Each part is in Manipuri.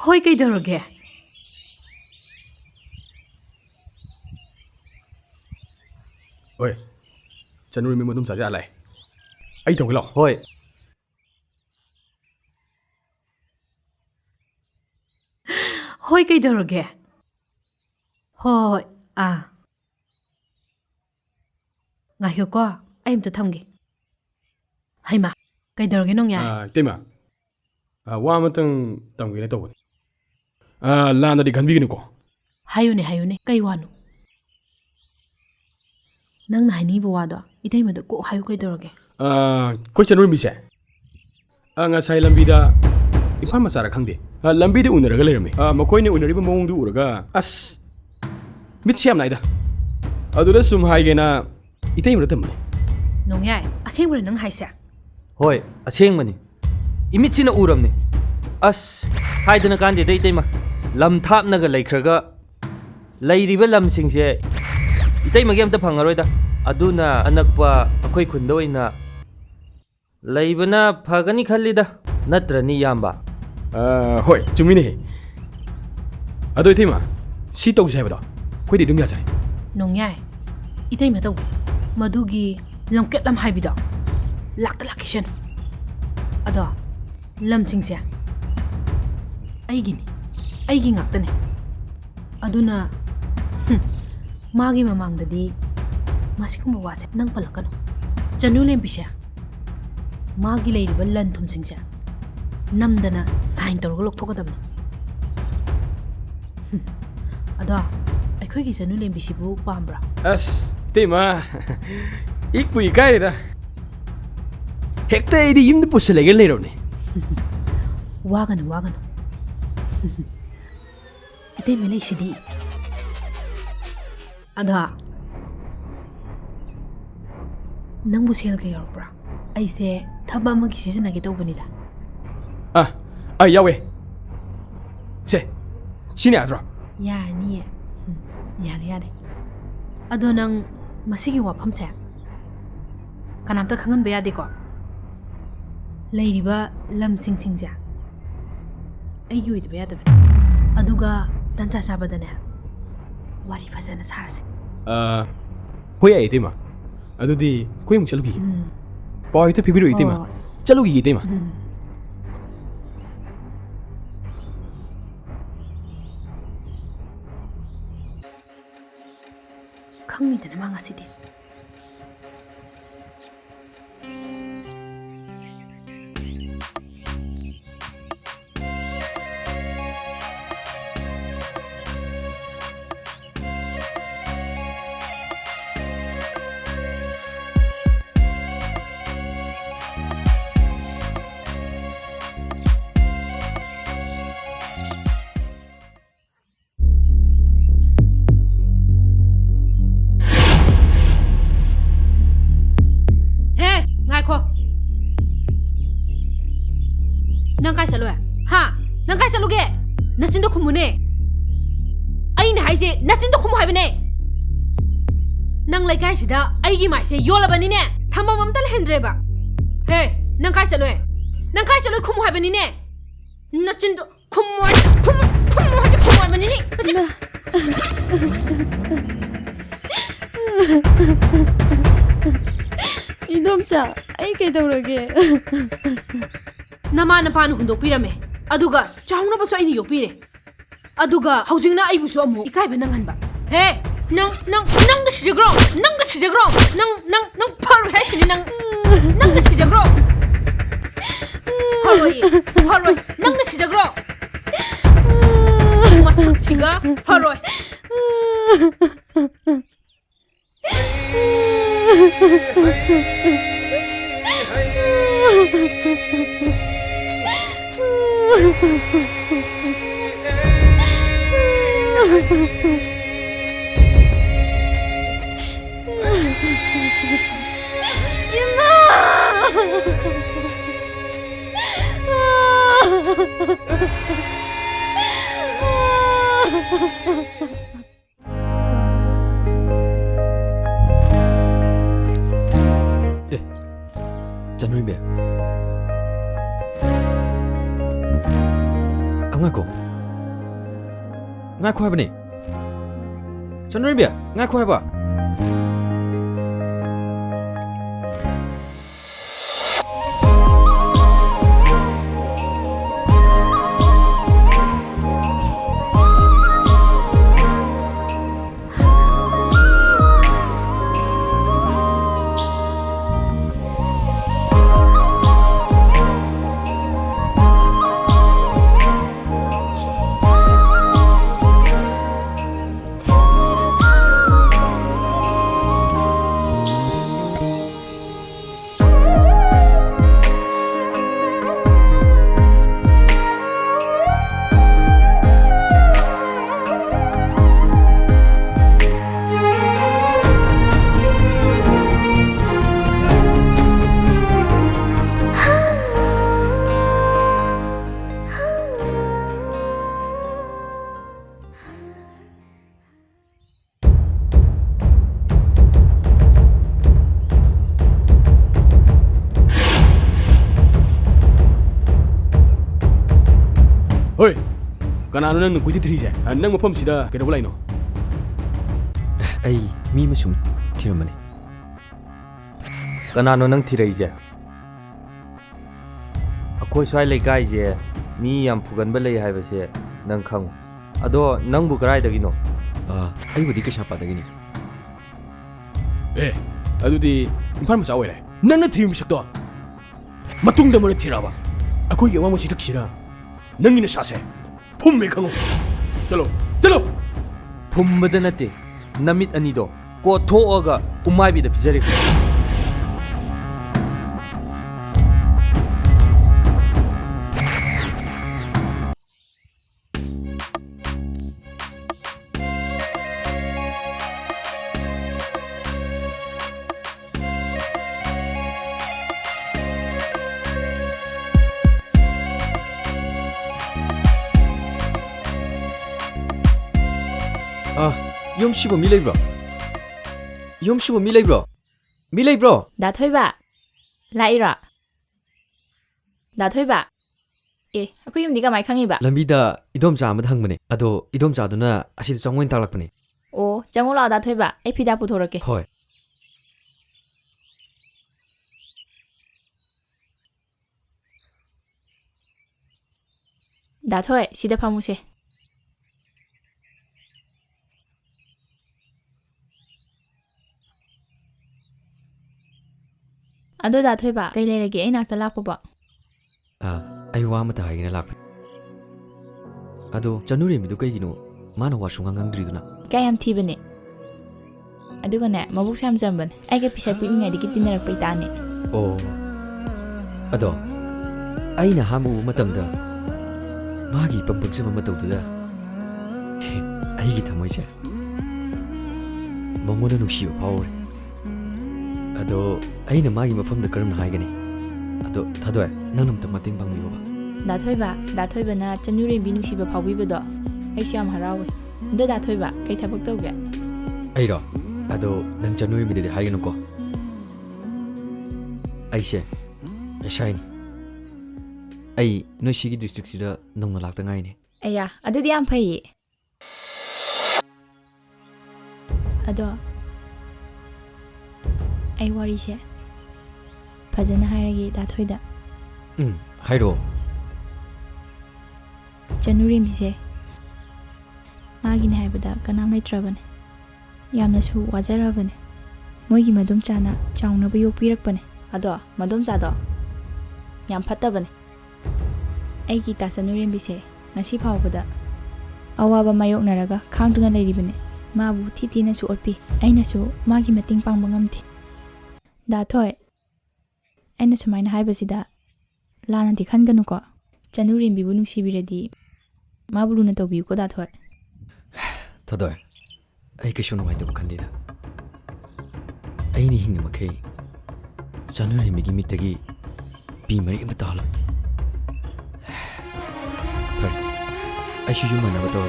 Hoi kaidaroge? Oi, Chanurembi madum saja alai. Ai thong lo. Hoi. Hoi kaidaroge? Hoi ngayo ko ai amta thamge. Haima kaidaroge nong ya? Tema. Wa matang tamge ne tawon. Lana di khanbi ko. Hayune kai wanu. Nang na haini bo wado itai madu ko hayu kaidaroge. Ko Chanurembi se. Nga sai lambi da ifa masara khangde. Lambi de unaraga leirame. Makoi ne unariba mawong du uraga as mit siam naida. Aduda sum haigena itai madu tamne. Nong yai asengbre nang haise. Hoi, asengmani. Imitsina uramni. As haidana kandi dai tema. Lam thapnaga laikhraga lairiba lamsingse itai magi amta phangaroida. Aduna anakpa akhoi khunda oina laibana phagani khallida natrani yamba. Hoi, chumine. Ado itima si tawse habada. Khoi di dum ya sai. Nong yai itai ma tawge. Madugi lamket lam haibida. Lakishan. Ado lamsingse aigi ngaktane. Aduna magi mamangdadi masikuma wase nang palakano. Chanurembi se magi leiriba lan thumsingse namdana sign tawrga lokthokadamna. Ado aikhoi gi Chanurembi sibu pambra. As tema ikpu ikaida. Hekta idi yimda pusalega leirone. Waganu. Itai melai sidi. Ada nangbu sel ka yorokbra. Aise thaba amagi sijanage tawbanida. Yawe. Se. Sini adro. Yani. Yare. Ado nang masigi wafamse kanamta khangan ba yade ko. Leiriba lamsingja ai yuid ba yada. Aduga tancha sabadane wari fasana sarsi. Hoi ai tema. Adudi koi mung chalugi. Poi ta pibiru itema. Chalugi itema. Khangni dana mangasidi. Nasinda khumune. Aina haise nasinda khumu haibane. Nang laikai sida aigi maise yolabani ne. Thamam amtal hendreba. Hey, nang kai chaloy. Nang kai chaloy khumu haibani ne. Nasinda khumu haibani ne. 이놈자, 아이 개더러게. Nama napanu hundokpirame. Aduga chawna baso aini yokpire. Aduga haujingna aibusu amu ikaiba nanghanba. He, nang da sijagro. Nang paru hashini nang da sijagro. Paroi, nang da sijagro. Masuk singa paroi. Chanurembi. Ngako hai bani. Chanurembi, ngako hai ba. Hoi, kanano nang kuiti three nang mafam sida kedabla ino. Ai mi masum thiramani. Kanano nang thirai je. Akoi swai leikai je mi yam phuganba lei haibase nang khang. Ado nang bu karai dagino. Ai budi ka shapa dagini. Adudi imphal macha oire. Nang na thim sakto. Matungda mo thiraba. Akoi yawa mo sitak sira. Nangina sase. Phum me khango. Chalo. Phum badanate. Namit anido. Ko thoaga umai bi da pizari. Yom shibo milay bro. Milay bro. Dathoi ba. Laira. Dathoi ba. Aku yum diga mai khangi ba. Lambida idomcha amad hangbane. Ado idomcha duna asid changwen talakpane. O, jangola dathoi ba. Ai phida puthorake. Hoi. Dathoi, sida phamuse. Ado Dathoi ba kai lerage ai nakta lakpo ba. Ai wa mata haigina lakpe. Ado Chanurembi du kaigino mana wa sungang driduna. Kai am thibane. Adu gane mabuk sam jamban. Ai ga pisai pu ingai dikit dinarak pai tane. Oh. Ado ai na hamu matamda magi pampuk sama matauda. Ai gi thamoi che. Mongona nuksiba phawre. Ado aina magi mafam da karam haigani ado thadoi nanam ta mating bang yoba Dathoi Chanurembi nungsiba phawbibodo aishu yam harawe da Dathoi ba kai thabak tawge Airo ado nang Chanurembi de haigano ko aise aishaini ai noi sigi district sida nongna lakta ngai ni aya adudi yam phai ado ai wari se fajana hairagi Dathoi da hairo Chanurembi se magin haibada kanam laitrabane yamna su wajarabane moigi madum chana chauna bu yokpirakpane ado madum chado yam phattabane ai Geeta Chanurembi se ngasi phawbada awaba mayoknaraga khangduna leiribane mabu thiti na su otpi aina su magi mating pangba ngamti Dathoi aina sumaina haibasida lana di khanganu ko Chanurembi bu nungsibiradi mabuluna tawbiu ko Dathoi Dathoi ai ke shunu mai to khandida ai ni hinga makai Chanurembi gi mitagi pi mari am tala par ai shu yuma na bato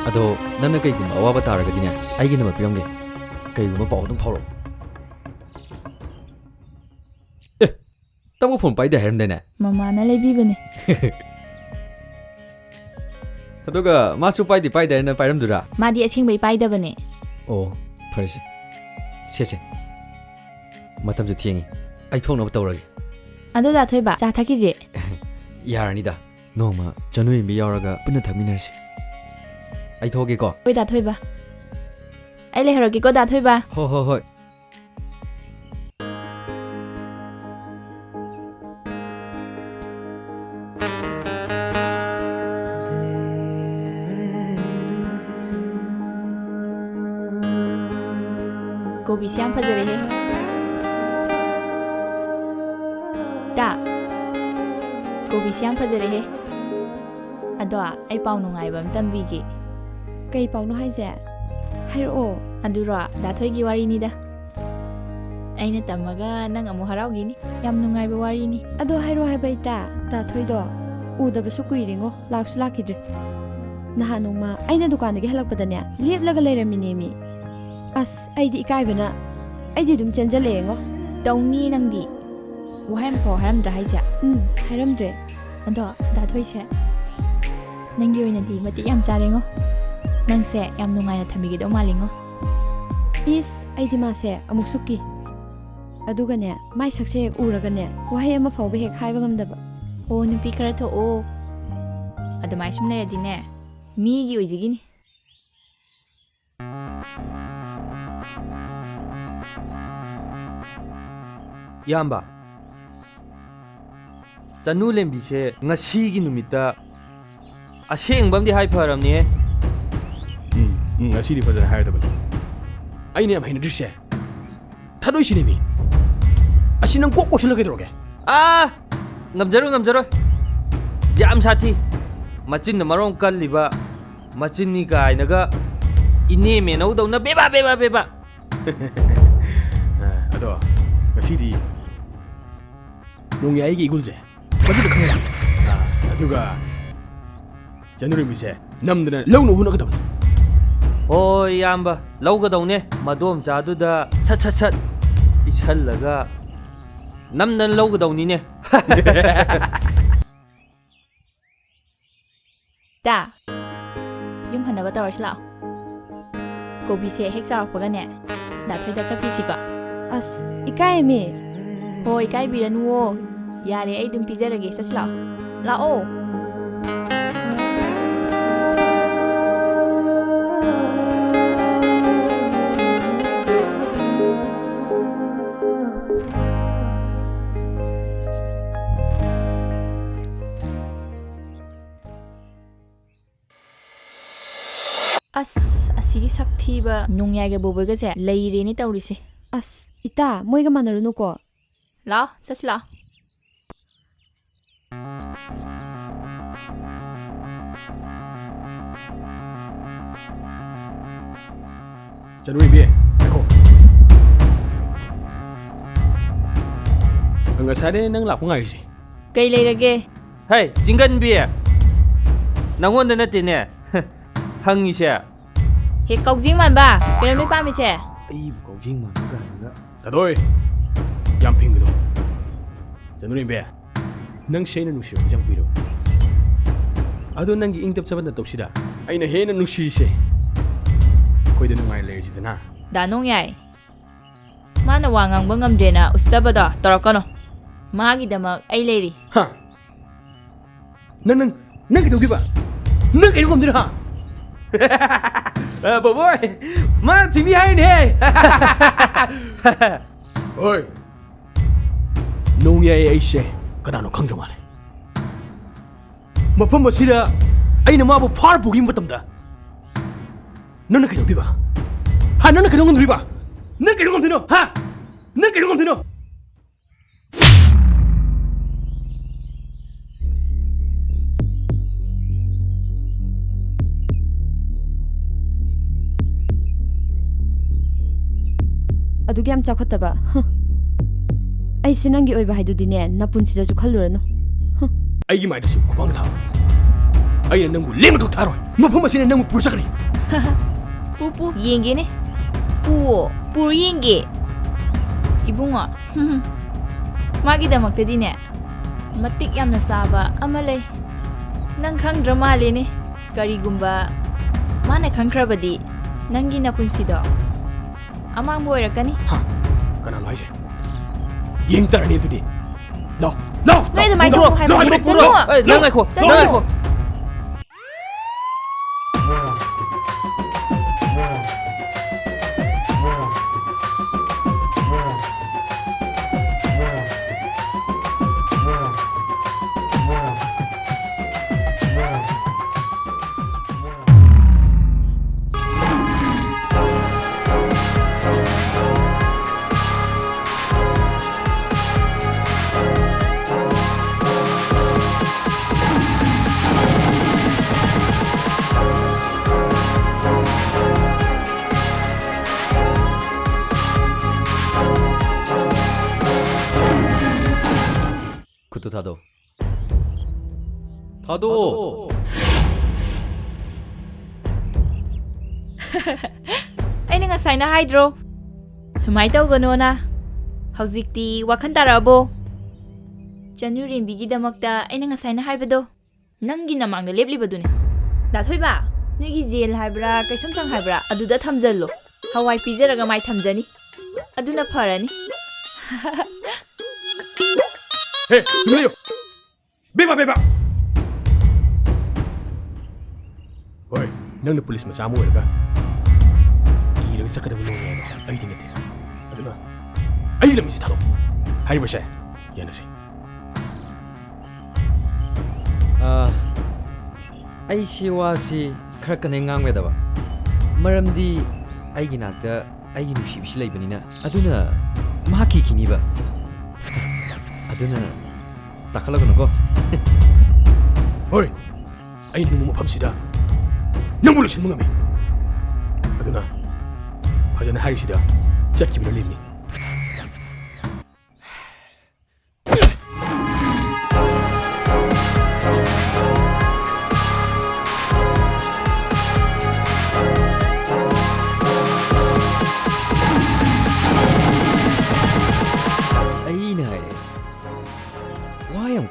ado nanna kai gum awa batara ga dine ai gi na piram ge kai gum paw dum phoro tamu phone pai da heram dene mama na leibibane adoga masu pai di pai da na pairam dura madi asingbai paidabane oh farse se matam ju thiengi ai thong na tawrage ado Dathoi ba cha thakije yarani da noma Chanurembi yawraga punna thakminarsi ai thoge ko oi Dathoi ba ai le haragi ko Dathoi ba ho gobi siam phajare he da gobi siam phajare he ado ai pau nungai bam tambige Kay pau no haije hairo adura Dathoi gi wari ni da aina tamaga nang amu harau gi ni yam nungai ba wari ni ado hairo haibaita Dathoi do udabasu kuiringo laksu lakidre nahanuma aina dukan gi halakpadane leplaga leiramine mi as aidi ikaibana aidi dum chenjalengo tawni nangdi wahem pho haram dra haija hairamdre ado Dathoi se nangi oina di mati yam charengo nang se yam nungai na thamigi do malingo is aidi ma se amuk sukki adugane mai sakse uragane wahay ama phawbe hek haiba ngamdaba o nupi kara tho o adamai sum le di ne mi gi ojigini Yamba Chanurembi se ngasi gi numita asengbam di hai pharamni ngasi di fazara hairda bani ai ne am haina drise thadoi sinemi asinang kok sila kedroge ngamjaro jam sathi machin na marong kalliba machin ni kai naga ine me nau dau na beba ado ngasi di nung yai gi igulje basu khangla aduga Chanurembi se namdana lawnu huna kadam oh yamba lauga daune madom chadu da sat ichallaga namdan lauga dauni ne da yum hanaba tawrasi lao gobi se hek charakpaga ne Dathoi da ka pisiga as ikaimi hoi kai biranu o yare ai dum pijarage sasla lao asigi saktiba nungyage boboga se leire ni tawrise as ita moiga manarunu ko lao sasla Chanurembi ako ngasade nang lakpo ngai si kai leirage Hey, Jinganbi. Nangonda natine. Hangise. He kaujing man ba? Kailan may pami siya? ꯑꯩꯕꯨ ꯀꯧꯖꯤꯡ ꯃꯥꯟꯕ ꯀꯥꯟꯗ Dathoi, yam pingano. Chanurembi, nang sena nushiro jam kuiro. Ado nangi ingtap saban na toksida. Aina hena nushise. Koi da nungai layers dana. Danong yay. Mana wangang bangam dena ustabada torakano. Magi damak ay layri. Ha. Nang kito ba? Nang kito kam dina ha. Boy, mana tini hain he. Oi. Nung yay ay siya. Kanano kang jaman. Mapam masida ay namabu par bugim batamda. Nang kito ba? Ha, nang kito kam ba? Nang kito kam dino ha. Nang kito kam dino. ꯑꯗꯨꯒꯤ ꯌꯥꯝ ꯆꯥꯎꯈꯠꯇꯕ ꯑꯩꯁꯦ ꯅꯪꯒꯤ ꯑꯣꯏꯕ ꯍꯥꯏꯗꯨꯗꯤꯅꯦ ꯅꯄꯨꯟꯁꯤꯗꯁꯨ ꯈꯜꯂꯨꯔꯅꯨ ꯑꯩꯒꯤ ꯃꯥꯏꯗꯁꯨ ꯈꯨꯄꯥꯡ ꯊꯥꯎ ꯑꯩꯅ ꯅꯪꯕꯨ ꯂꯦꯝꯅ ꯊꯥꯔꯣꯏ ꯃꯐꯝ ꯑꯁꯤꯅ ꯅꯪꯕꯨ ꯄꯨꯔ ꯆꯠꯀꯅꯤ pu yenge ne pu yenge ibunga magi damak tadi ne matik yamna saba ama lay nang khang drama le ne karigumba mana khangkrabadi nangi napunsido amang boirakani ha kanano haise yeng tarani tudi no no Wait a minute, Nangay ko. 타도 타도 aina nga sai na hydro sumai taw gano na haujikti wakhan tarabo Chanurembi gi damakta aina nga sai na haibado nangi namang na leblibadune Dathoi ba nigi jail haibra kaisum sang haibra aduda thamjallo hawai pijaraga mai thamjani aduna pharani Hey, 누구요? Beba. Oi, nang na pulis masama mo ka. Kira sa kada mo ay dinete. Aduna. Ay lam si talo. Hay ba siya? Yan na siya. ꯑꯩ ꯁꯤ ꯋꯥꯁꯤ ꯈꯔ ꯀꯟꯅ ꯉꯥꯡꯒꯗꯕ ꯃꯔꯝꯗꯤ ꯑꯩꯒꯤ ꯅꯥꯛꯇ ꯑꯩꯒꯤ ꯅꯨꯡꯁꯤꯕꯤꯁꯤ ꯂꯩꯕꯅꯤꯅ ꯑꯗꯨꯅ ꯃꯍꯥꯛ ꯀꯤꯈꯤꯅꯤꯕ ꯑꯗꯨꯅ ꯇꯥꯈꯠꯂꯒꯅꯨꯀꯣ ꯍꯣꯏ ꯑꯩꯅ ꯅꯪꯕꯨ ꯃꯐꯝꯁꯤꯗ ꯅꯪꯕꯨ ꯂꯣꯏꯁꯤꯟꯕ ꯉꯝꯃꯤ ꯑꯗꯨꯅ ꯐꯖꯅ ꯍꯥꯏꯔꯤꯁꯤꯗ ꯆꯠꯈꯤꯕꯅ ꯂꯦꯝꯅꯤ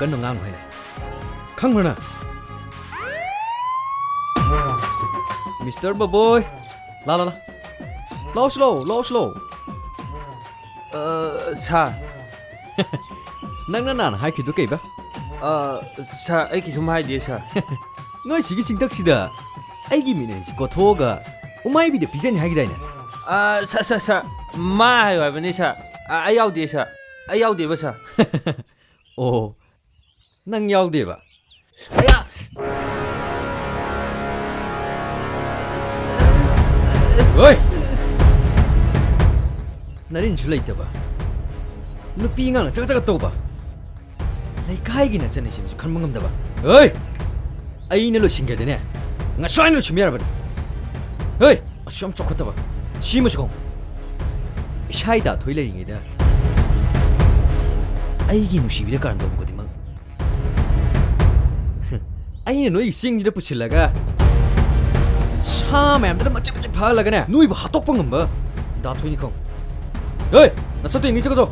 Kan ngang hoy khang na Mr. Baboy la slow Sa nang nan hai khidu kei ba sa ai ki sum hai de sa noi sigi singtak sida ai gi mine ko thoga umai bi de pijen hai gi daina sa ma hai wa bani sa ai yau de ba sa oh nang yaude ba aya oi narin chu leita ba nupi ngang na chaga to ba lai kai gi na chane sim khan mangam da ba oi ai na lo singge de ne nga sai no chimya ba oi asham chokota ba shima chong shai da thoi le ringi da ai gi nushi bi da kan do ko di mang ꯑꯩꯅ ꯅꯣꯏꯒꯤ ꯆꯤꯡꯁꯤꯗ ꯄꯨꯁꯤꯜꯂꯒ ꯁꯥ ꯃꯌꯥꯝꯗꯨꯅ ꯃꯆꯤꯠ ꯃꯆꯤꯠ ꯐꯥꯍꯜꯂꯒꯅꯦ ꯅꯣꯏꯕꯨ ꯍꯥꯠꯇꯣꯛꯄ ꯉꯝꯕ ꯗꯥꯊꯣꯏꯅꯤ ꯈꯪ ꯍꯣꯏ ꯅꯁꯠꯇꯣꯏ ꯅꯤꯆꯒꯖꯣ